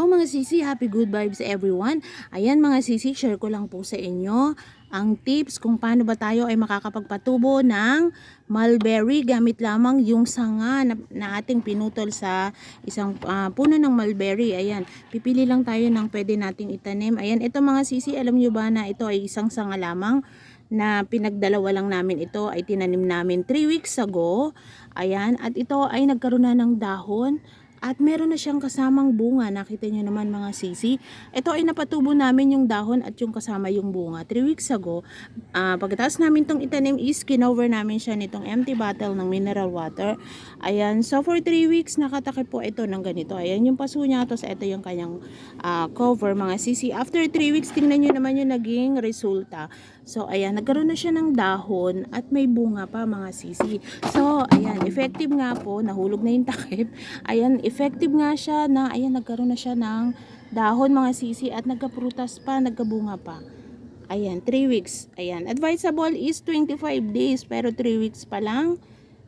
Hello mga sisi, happy good vibes everyone. Ayan mga sisi, share ko lang po sa inyo ang tips kung paano ba tayo ay makakapagpatubo ng mulberry gamit lamang yung sanga na ating pinutol sa isang puno ng mulberry. Ayan, pipili lang tayo ng pwede nating itanim. Ayan, ito mga sisi, alam nyo ba na ito ay isang sanga lamang na pinagdalawa lang namin. Ito ay tinanim namin 3 weeks ago. Ayan, at ito ay nagkaroon na ng dahon. At meron na siyang kasamang bunga. Nakita nyo naman mga sisi. Ito ay napatubo namin yung dahon at yung kasama yung bunga. 3 weeks ago, pagkatapos namin itong itanim is kinover namin siya nitong empty bottle ng mineral water. Ayan. So for 3 weeks, nakatakip po ito ng ganito. Ayan yung paso niya. Tapos ito yung kanyang cover mga sisi. After 3 weeks, tingnan nyo naman yung naging resulta. So ayan, nagkaroon na siya ng dahon at may bunga pa mga sisi. So ayan, effective nga po. Nahulog na yung takip. Ayan, effective nga siya na ayan nagkaroon na siya ng dahon mga sisi at nagkaprutas pa, nagkabunga pa. Ayan, 3 weeks. Ayan, advisable is 25 days pero 3 weeks pa lang.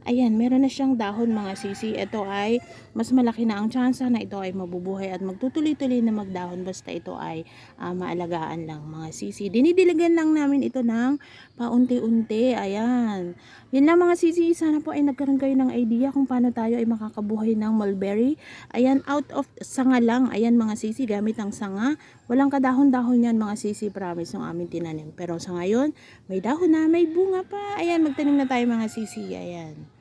Ayan, meron na siyang dahon mga sisi. Ito ay mas malaki na ang tsansa na ito ay mabubuhay at magtutuloy-tuloy na magdahon basta ito ay maalagaan lang mga sisi. Dinidiligan lang namin ito ng paunti-unti. Ayan. Yun lang mga sisi. Sana po ay nagkaroon kayo ng idea kung paano tayo ay makakabuhay ng mulberry. Ayan, out of sanga lang. Ayan mga sisi, gamit ang sanga. Walang kadahon-dahon yan mga sisi, promise ng aming tinanim. Pero sa ngayon, may dahon na, may bunga pa. Ayan, magtanim na tayo mga sisi. Ayan.